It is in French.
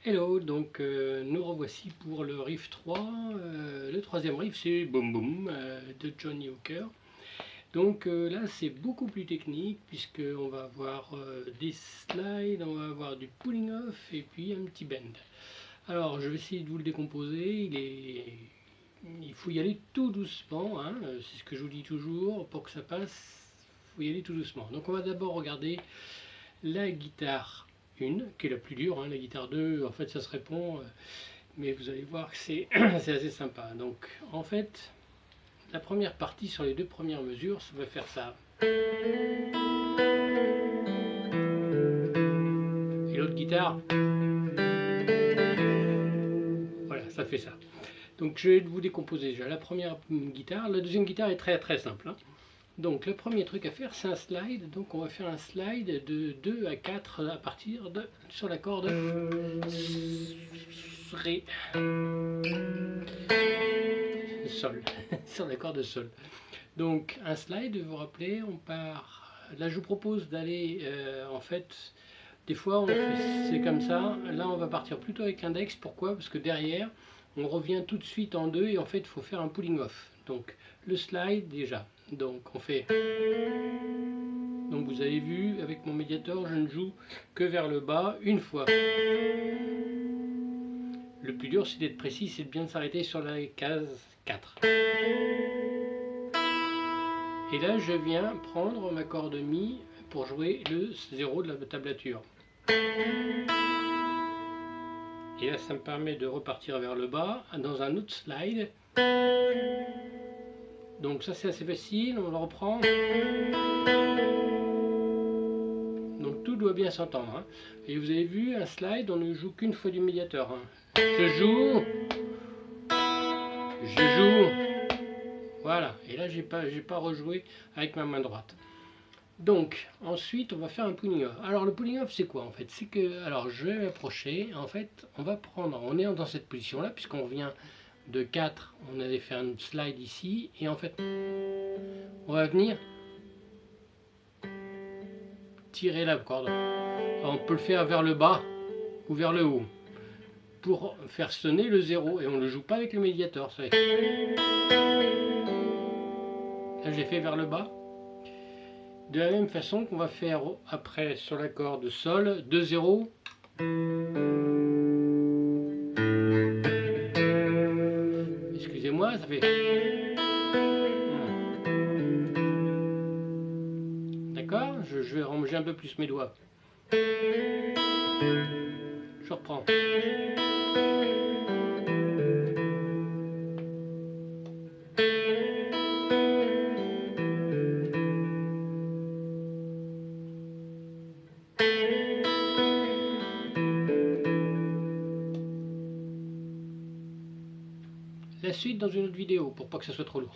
Hello, donc nous revoici pour le riff 3. Le troisième riff c'est Boom Boom de Johnny Hooker. Donc là c'est beaucoup plus technique puisqu'on va avoir des slides, on va avoir du pulling off et puis un petit bend. Alors je vais essayer de vous le décomposer. Il faut y aller tout doucement, hein, c'est ce que je vous dis toujours, pour que ça passe, il faut y aller tout doucement. Donc on va d'abord regarder la guitare 1, qui est la plus dure, hein. La guitare 2, en fait ça se répond, mais vous allez voir que c'est assez sympa. Donc en fait, la première partie sur les deux premières mesures, ça va faire ça. Et l'autre guitare, voilà, ça fait ça. Donc je vais vous décomposer déjà la première guitare. La deuxième guitare est très simple, hein. Donc le premier truc à faire c'est un slide, donc on va faire un slide de 2 à 4 à partir de sur la corde Ré, Sol, sur la corde Sol. Donc un slide, vous vous rappelez, on part, là je vous propose d'aller en fait, des fois c'est comme ça, là on va partir plutôt avec l'index, pourquoi? Parce que derrière on revient tout de suite en deux et en fait il faut faire un pulling off. Donc le slide déjà, donc on fait, donc vous avez vu avec mon médiator je ne joue que vers le bas une fois. Le plus dur c'est d'être précis, c'est de bien s'arrêter sur la case 4. Et là je viens prendre ma corde Mi pour jouer le 0 de la tablature. Et là ça me permet de repartir vers le bas dans un autre slide. Donc ça c'est assez facile, on le reprend. Donc tout doit bien s'entendre, hein. Et vous avez vu, un slide on ne joue qu'une fois du médiateur, hein. Je joue, voilà. Et là j'ai pas rejoué avec ma main droite. Donc ensuite on va faire un pulling off. Alors le pulling off c'est quoi en fait? C'est que, alors je vais m'approcher, en fait on va prendre, on est dans cette position là puisqu'on vient de 4, on avait fait un slide ici, et en fait on va venir tirer la corde. Alors, on peut le faire vers le bas ou vers le haut pour faire sonner le 0, et on ne le joue pas avec le médiator. Là j'ai fait vers le bas. De la même façon qu'on va faire après sur la corde Sol, 2-0. Excusez-moi, ça fait... D'accord, je vais ranger un peu plus mes doigts. Je reprends. La suite dans une autre vidéo pour pas que ça soit trop lourd.